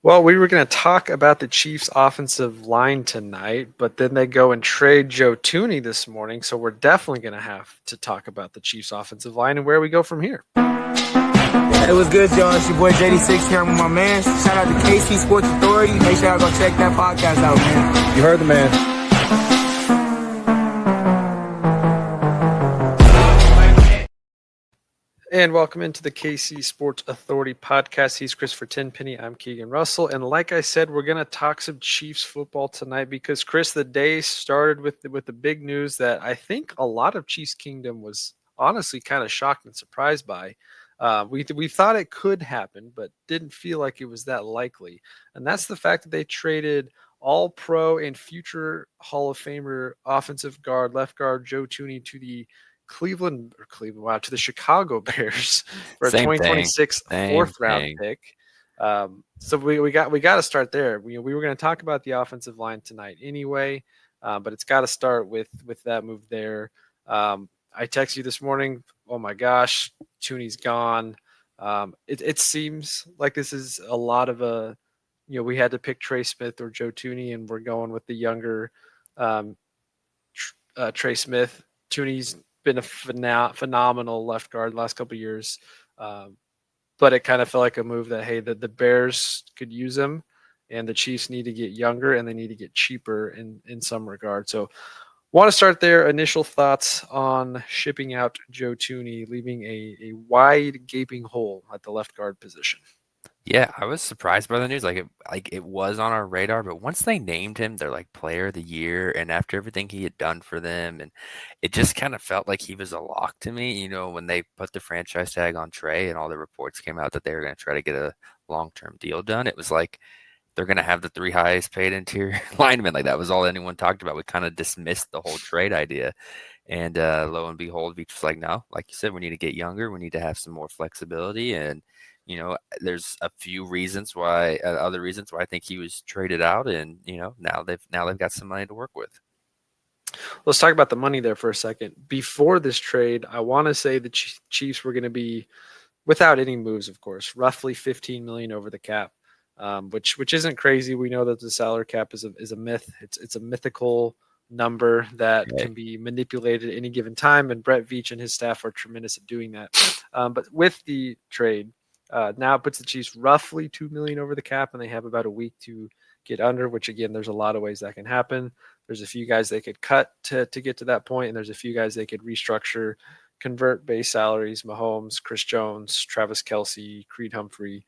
Well, we were going to talk about the Chiefs' offensive line tonight, but then they go and trade Joe Thuney this morning. So we're definitely going to have to talk about the Chiefs' offensive line and where we go from here. Hey, what's good, y'all? It's your boy JD6 here with my man. Shout out to KC Sports Authority. Make sure y'all go check that podcast out, man. You heard the man. And welcome into the KC Sports Authority podcast. He's Christopher Tenpenny. I'm Keegan Russell. And like I said, we're going to talk some Chiefs football tonight because, Chris, the day started with the big news that I think a lot of Chiefs Kingdom was honestly kind of shocked and surprised by. We thought it could happen, but didn't feel like it was that likely. And that's the fact that they traded all-pro and future Hall of Famer offensive guard, left guard Joe Thuney to the to the Chicago Bears for a 2026 fourth round pick. So we got to start there. We were going to talk about the offensive line tonight anyway, but it's got to start with that move there. I texted you this morning. Oh my gosh, Thuney's gone. It seems like this is a lot of we had to pick Trey Smith or Joe Thuney, and we're going with the younger Trey Smith. Thuney's been a phenomenal left guard the last couple of years, but it kind of felt like a move that, hey, the Bears could use him, and the Chiefs need to get younger and they need to get cheaper in some regard. So want to start there. Initial thoughts on shipping out Joe Thuney, leaving a wide gaping hole at the left guard position. Yeah, I was surprised by the news. It was on our radar, but once they named him, they're like player of the year, and after everything he had done for them, and it just kind of felt like he was a lock to me. You know, when they put the franchise tag on Trey, and all the reports came out that they were going to try to get a long-term deal done, it was like they're going to have the three highest paid interior linemen. Like that was all anyone talked about. We kind of dismissed the whole trade idea. And lo and behold, Beach was like, no, like you said, we need to get younger. We need to have some more flexibility. And, you know, there's a few reasons why, other reasons why I think he was traded out. And, you know, now they've got some money to work with. Let's talk about the money there for a second. Before this trade, I want to say the Chiefs were going to be, without any moves, of course, roughly $15 million over the cap. Which isn't crazy. We know that the salary cap is a myth. It's a mythical number that can be manipulated at any given time, and Brett Veach and his staff are tremendous at doing that. But with the trade, now it puts the Chiefs roughly $2 million over the cap, and they have about a week to get under. Which again, there's a lot of ways that can happen. There's a few guys they could cut to get to that point, and there's a few guys they could restructure, convert base salaries. Mahomes, Chris Jones, Travis Kelce, Creed Humphrey.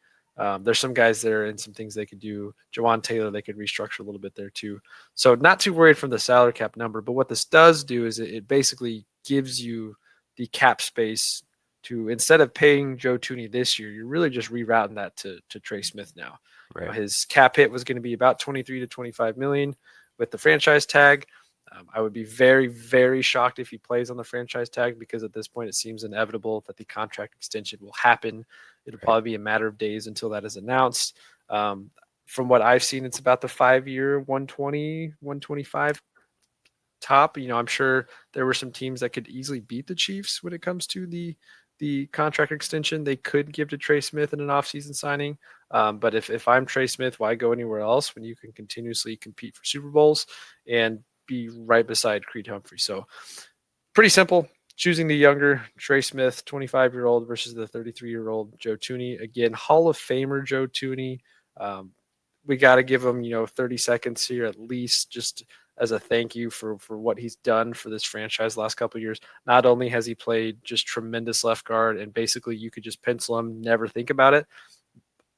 There's some guys there and some things they could do. Jawan Taylor, they could restructure a little bit there too. So not too worried from the salary cap number. But what this does do is it basically gives you the cap space to, instead of paying Joe Thuney this year, you're really just rerouting that to Trey Smith now. Right. You know, his cap hit was going to be about 23 to 25 million with the franchise tag. I would be very, very shocked if he plays on the franchise tag, because at this point it seems inevitable that the contract extension will happen. It'll probably be a matter of days until that is announced. From what I've seen, it's about the 5-year 120, 125 top. You know, I'm sure there were some teams that could easily beat the Chiefs when it comes to the contract extension they could give to Trey Smith in an offseason signing. But if I'm Trey Smith, why go anywhere else when you can continuously compete for Super Bowls and be right beside Creed Humphrey? So pretty simple. Choosing the younger Trey Smith, 25-year-old versus the 33-year-old Joe Thuney. Again, Hall of Famer Joe Thuney. We got to give him, 30 seconds here at least, just as a thank you for what he's done for this franchise the last couple of years. Not only has he played just tremendous left guard, and basically you could just pencil him, never think about it.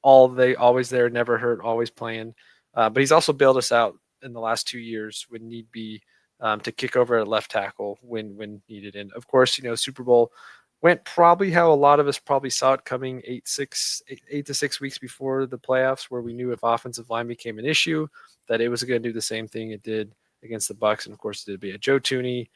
Always there, never hurt, always playing. But he's also bailed us out in the last 2 years when need be, to kick over at left tackle when needed. And of course, Super Bowl went probably how a lot of us probably saw it coming 8 to 6 weeks before the playoffs, where we knew if offensive line became an issue, that it was going to do the same thing it did against the Bucs. And of course it did be a Joe Thuney.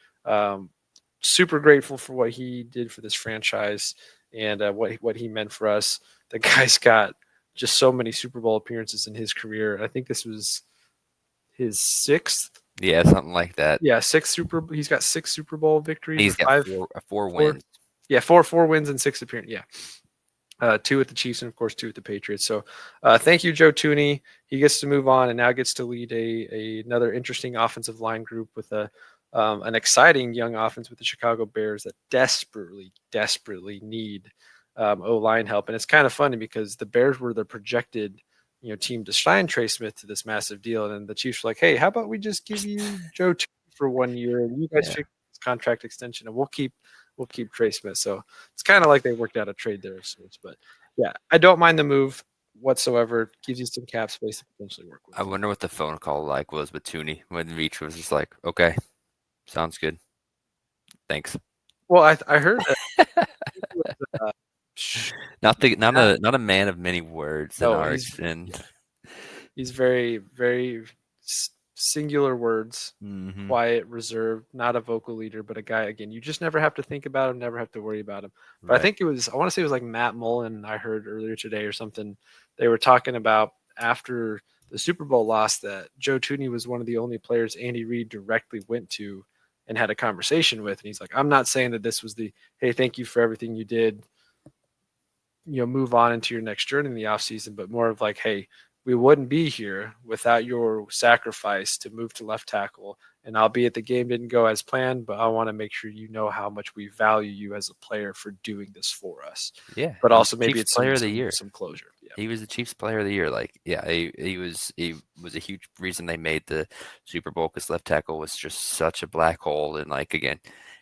Super grateful for what he did for this franchise and what he meant for us. The guy's got just so many Super Bowl appearances in his career. I think this was his sixth. Yeah, something like that. Yeah, he's got 6 Super Bowl victories. He's got four wins. Yeah, four wins and 6 appearances. two with the Chiefs, and of course 2 with the Patriots. So thank you, Joe Thuney. He gets to move on and now gets to lead another interesting offensive line group with an exciting young offense with the Chicago Bears that desperately need O-line help. And it's kind of funny because the Bears were the projected team to sign Trey Smith to this massive deal, and then the Chiefs were like, hey, how about we just give you Joe Thuney for 1 year and you guys figure this contract extension and we'll keep Trey Smith. So it's kind of like they worked out a trade there of sorts. But yeah, I don't mind the move whatsoever. Gives you some cap space to potentially work with. I wonder what the phone call was with Thuney when Veach was just like, okay, sounds good. Thanks. Well, I heard that. Not a man of many words in No, arts, and he's very, very singular words, quiet, reserved, not a vocal leader, but a guy, again, you just never have to think about him, never have to worry about him. But right. I want to say it was like Matt Mullen, I heard earlier today or something. They were talking about after the Super Bowl loss that Joe Thuney was one of the only players Andy Reid directly went to and had a conversation with. And he's like, I'm not saying that this was hey, thank you for everything you did, move on into your next journey in the offseason, but more of like, hey, we wouldn't be here without your sacrifice to move to left tackle. And albeit the game didn't go as planned, but I want to make sure you know how much we value you as a player for doing this for us. Yeah. But also maybe Chiefs it's player of the year. Some closure. Yeah. He was the Chiefs player of the year. Like, yeah, he was a huge reason they made the Super Bowl because left tackle was just such a black hole. And like, again,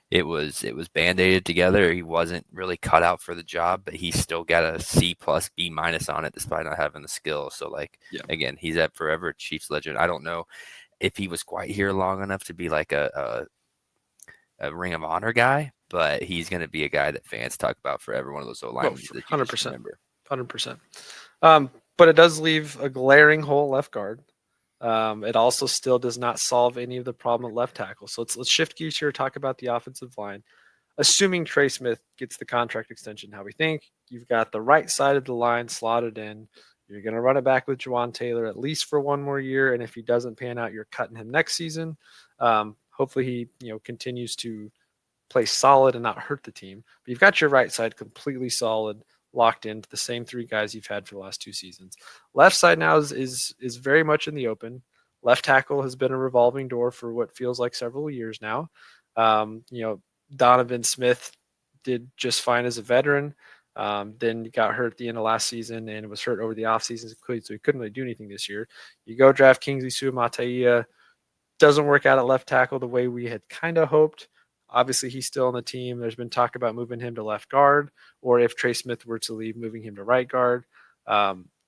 it was band-aided together. He wasn't really cut out for the job, but he still got a C+, B- on it despite not having the skill. So like, again, he's at forever Chiefs legend. I don't know if he was quite here long enough to be like a Ring of Honor guy, but he's going to be a guy that fans talk about forever. One of those O-linemen that you just remember. 100%. But it does leave a glaring hole left guard. It also still does not solve any of the problem at left tackle. So let's shift gears here, talk about the offensive line. Assuming Trey Smith gets the contract extension, how we think, you've got the right side of the line slotted in. You're going to run it back with Juwan Taylor at least for 1 more year. And if he doesn't pan out, you're cutting him next season. Hopefully he continues to play solid and not hurt the team. But you've got your right side completely solid, locked into the same 3 guys you've had for the last 2 seasons. Left side now is very much in the open. Left tackle has been a revolving door for what feels like several years now. Donovan Smith did just fine as a veteran. Then got hurt at the end of last season and was hurt over the offseason, so he couldn't really do anything this year. You go draft Kingsley Suamataia, doesn't work out at left tackle the way we had kind of hoped. Obviously, he's still on the team. There's been talk about moving him to left guard, or if Trey Smith were to leave, moving him to right guard.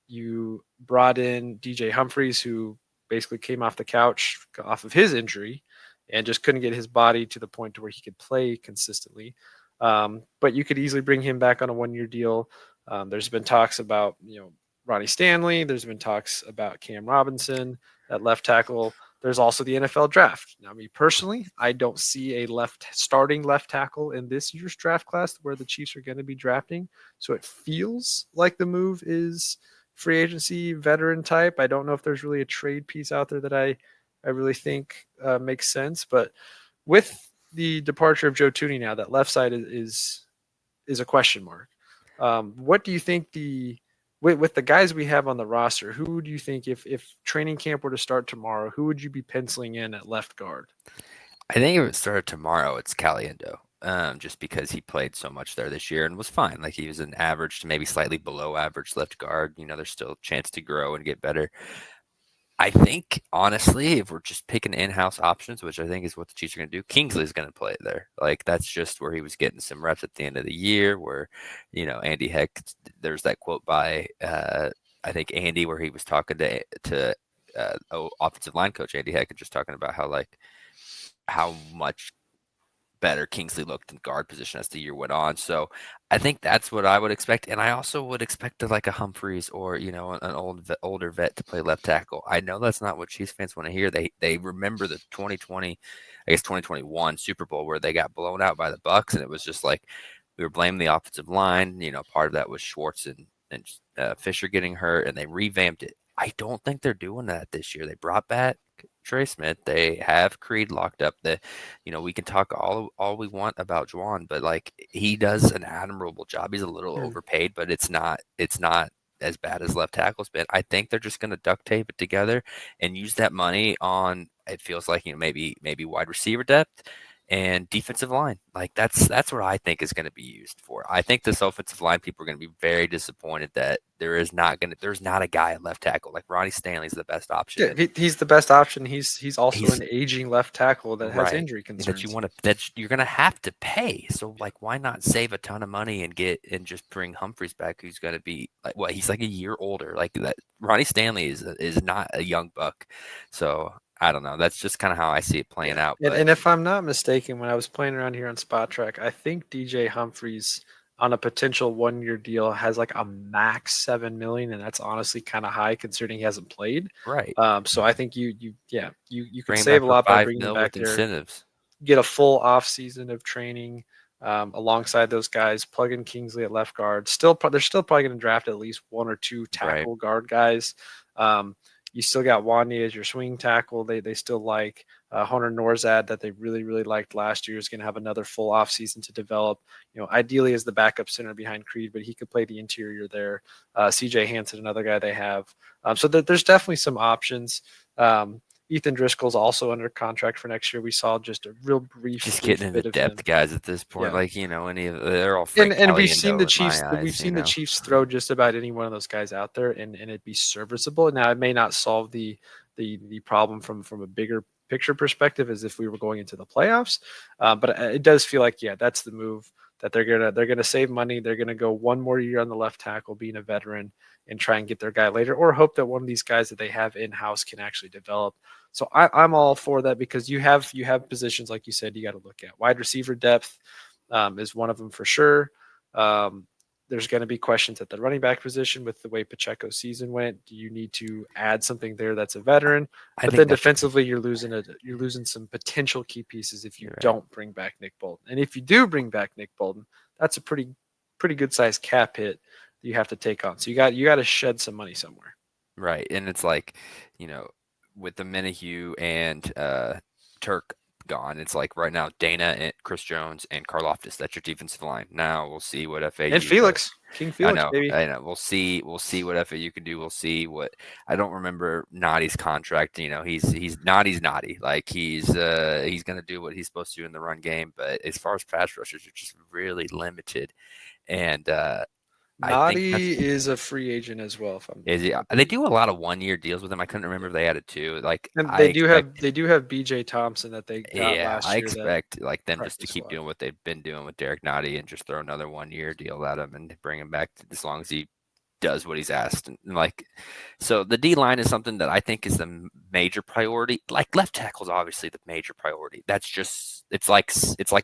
You brought in DJ Humphries, who basically came off the couch off of his injury and just couldn't get his body to the point to where he could play consistently. But you could easily bring him back on a 1-year deal. There's been talks about, Ronnie Stanley. There's been talks about Cam Robinson at left tackle. There's also the NFL draft. Now, me personally, I don't see a starting left tackle in this year's draft class where the Chiefs are going to be drafting. So it feels like the move is free agency veteran type. I don't know if there's really a trade piece out there that I really think makes sense. But with the departure of Joe Thuney now, that left side is a question mark. What do you think with the guys we have on the roster, who do you think if training camp were to start tomorrow, who would you be penciling in at left guard? I think if it started tomorrow, it's Caliendo. Just because he played so much there this year and was fine. Like he was an average to maybe slightly below average left guard. There's still a chance to grow and get better. I think, honestly, if we're just picking in-house options, which I think is what the Chiefs are going to do, Kingsley's going to play there. Like, that's just where he was getting some reps at the end of the year where, Andy Heck, there's that quote by, I think, Andy, where he was talking to offensive line coach Andy Heck and just talking about how much better Kingsley looked in guard position as the year went on. So I think that's what I would expect. And I also would expect like a Humphreys or, an older vet to play left tackle. I know that's not what Chiefs fans want to hear. They remember the 2021 Super Bowl where they got blown out by the Bucs. And it was just like, we were blaming the offensive line. Part of that was Schwartz and Fisher getting hurt and they revamped it. I don't think they're doing that this year. They brought back Trey Smith. They have Creed locked up. We can talk all we want about Juwan, but like he does an admirable job. He's a little overpaid, but it's not as bad as left tackle's been. I think they're just going to duct tape it together and use that money on. It feels like maybe wide receiver depth and defensive line. Like that's what I think is going to be used for. I think this offensive line people are going to be very disappointed that there's not a guy at left tackle. Like Ronnie Stanley's the best option. Yeah, he's the best option. He's also He's an aging left tackle that has right. injury That concerns. you're gonna have to pay. So like why not save a ton of money and just bring Humphreys back, who's gonna be like he's like a year older. Like that Ronnie Stanley is not a young buck. So I don't know. That's just kind of how I see it playing out. But And if I'm not mistaken, when I was playing around here on Spot Track, I think DJ Humphreys on a potential 1-year deal has like a max 7 million, and that's honestly kind of high considering he hasn't played. right. So I think you can Bring him save back a for lot by 5 bringing him mil back with there, incentives. get a full off season of training alongside those guys. Plug in Kingsley at left guard. They're still probably going to draft at least 1 or 2 tackle guard guys. You still got Wanye as your swing tackle. They still like Hunter Norzad that they really, really liked last year is going to have another full offseason to develop. Ideally as the backup center behind Creed, but he could play the interior there. CJ Hansen, another guy they have. So there's definitely some options. Ethan Driscoll's also under contract for next year. We saw just a real brief Getting into bit of depth him. guys at this point. Yeah. Like, they're all Frank And we've seen Caliendo the in Chiefs. my eyes, We've seen the Chiefs throw just about any one of those guys out there, and it'd be serviceable. Now it may not solve the problem from a bigger picture perspective as if we were going into the playoffs, but it does feel like that's the move that they're gonna save money. They're gonna go 1 more year on the left tackle, being a veteran, and try and get their guy later, or hope that one of these guys that they have in house can actually develop. So I'm all for that because you have positions like you said you got to look at. Wide receiver depth is one of them for sure. There's going to be questions at the running back position with the way Pacheco's season went. Do you need to add something there that's a veteran? But then defensively, you're losing some potential key pieces if you don't bring back Nick Bolton. And if you do bring back Nick Bolton, that's a pretty good sized cap hit that you have to take on. So you got to shed some money somewhere. Right. And it's like, with the Minihue and Turk gone, it's like right now Dana and Chris Jones and Karlaftis, that's your defensive line. Now we'll see what FAU and Felix does. King Felix, baby. I know. We'll see what FAU can do. We'll see what I don't remember Noddy's contract. He's naughty. Like he's gonna do what he's supposed to do in the run game. But as far as pass rushers, are just really limited. And Noddy is a free agent as well. They do a lot of 1-year deals with him. I couldn't remember if they added 2. Like and they do have BJ Thompson that they got last year. I expect like them just to keep doing what they've been doing with Derek Noddy and just throw another 1-year deal at him and bring him back as long as he does what he's asked. And like, so the D line is something that I think is the major priority. Like left tackle is obviously the major priority. That's just it's like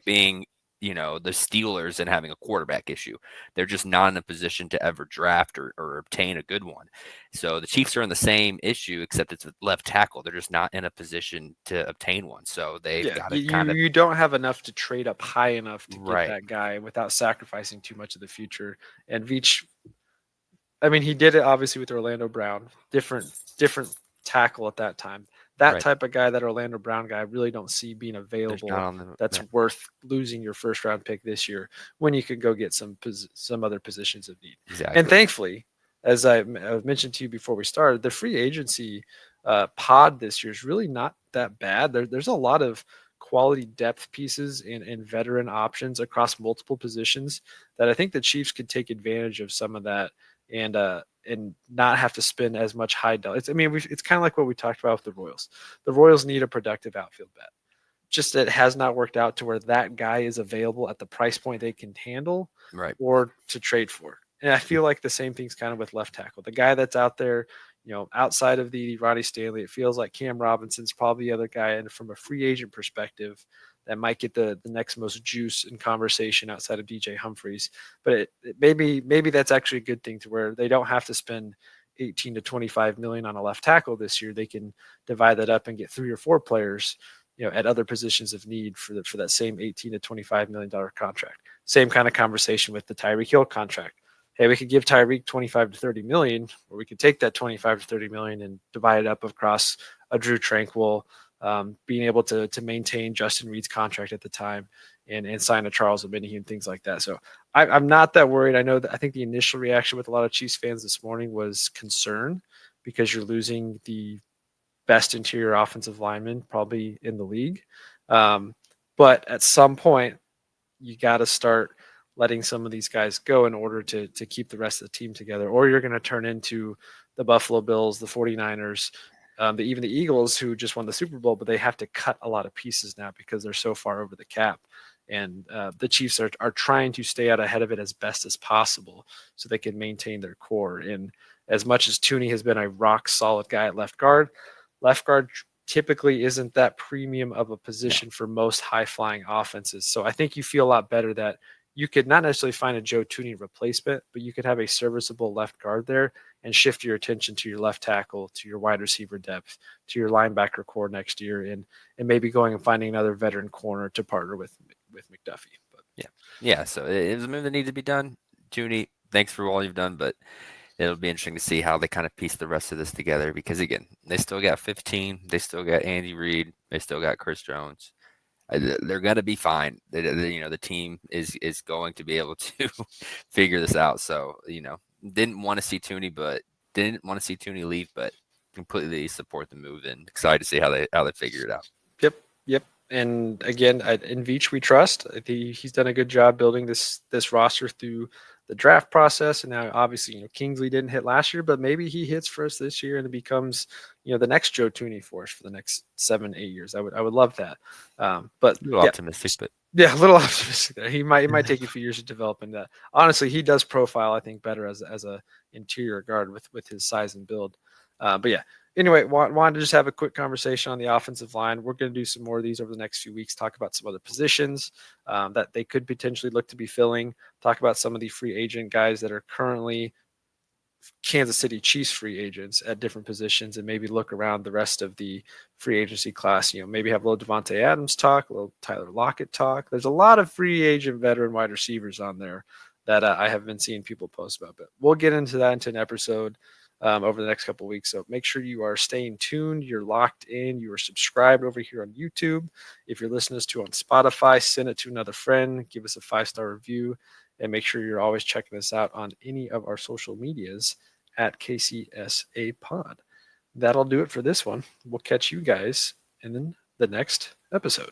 being the Steelers and having a quarterback issue. They're just not in a position to ever draft or obtain a good one. So the Chiefs are in the same issue, except it's left tackle. They're just not in a position to obtain one. So they've got to you don't have enough to trade up high enough to get that guy without sacrificing too much of the future. And Veach, I mean, he did it obviously with Orlando Brown, different tackle at that time. That type of guy, that Orlando Brown guy, I really don't see being available. That's worth losing your first round pick this year when you could go get some other positions of need. Exactly. And thankfully, as I mentioned to you before we started, the free agency pod this year is really not that bad. There's a lot of quality depth pieces and veteran options across multiple positions that I think the Chiefs could take advantage of some of that and not have to spend as much high dollar. It's kind of like what we talked about with the Royals. The Royals need a productive outfield bat. Just that it has not worked out to where that guy is available at the price point they can handle or to trade for. And I feel like the same thing's kind of with left tackle. The guy that's out there, outside of the Ronnie Stanley, it feels like Cam Robinson's probably the other guy. And from a free agent perspective, that might get the next most juice in conversation outside of DJ Humphreys. But maybe that's actually a good thing to where they don't have to spend 18 to 25 million on a left tackle this year. They can divide that up and get 3 or 4 players, at other positions of need for that same 18 to 25 million dollar contract. Same kind of conversation with the Tyreek Hill contract. Hey, we could give Tyreek 25 to 30 million, or we could take that 25 to 30 million and divide it up across a Drew Tranquil, being able to maintain Justin Reed's contract at the time and sign a Charles Omenihu and things like that. So I'm not that worried. I think the initial reaction with a lot of Chiefs fans this morning was concern because you're losing the best interior offensive lineman probably in the league. But at some point, you got to start letting some of these guys go in order to keep the rest of the team together, or you're going to turn into the Buffalo Bills, the 49ers, even the Eagles, who just won the Super Bowl, but they have to cut a lot of pieces now because they're so far over the cap. And the Chiefs are trying to stay out ahead of it as best as possible so they can maintain their core. And as much as Thuney has been a rock solid guy at left guard typically isn't that premium of a position for most high flying offenses. So I think you feel a lot better that you could not necessarily find a Joe Thuney replacement, but you could have a serviceable left guard there and shift your attention to your left tackle, to your wide receiver depth, to your linebacker core next year, and maybe going and finding another veteran corner to partner with McDuffie. But yeah. So it was a move that needed to be done. Thuney, thanks for all you've done, but it'll be interesting to see how they kind of piece the rest of this together because, again, they still got 15. They still got Andy Reid. They still got Chris Jones. They're going to be fine. The team is going to be able to figure this out. So, didn't want to see Thuney leave, but completely support the move and excited to see how they figure it out. Yep. And again, in Veach we trust. He's done a good job building this roster through the draft process, and now obviously Kingsley didn't hit last year, but maybe he hits for us this year and it becomes the next Joe Thuney for us for the next 7-8 years. I would love that. But a little optimistic, but yeah, a little optimistic there. It might take a few years to develop, and honestly, he does profile I think better as a interior guard with his size and build. But yeah. Anyway, wanted to just have a quick conversation on the offensive line. We're going to do some more of these over the next few weeks, talk about some other positions that they could potentially look to be filling, talk about some of the free agent guys that are currently Kansas City Chiefs free agents at different positions, and maybe look around the rest of the free agency class. Maybe have a little Devontae Adams talk, a little Tyler Lockett talk. There's a lot of free agent veteran wide receivers on there that I have been seeing people post about, but we'll get into that into an episode over the next couple of weeks. So make sure you are staying tuned. You're locked in. You are subscribed over here on YouTube. If you're listening to us on Spotify, send it to another friend. Give us a 5-star review. And make sure you're always checking us out on any of our social medias at KCSA Pod. That'll do it for this one. We'll catch you guys in the next episode.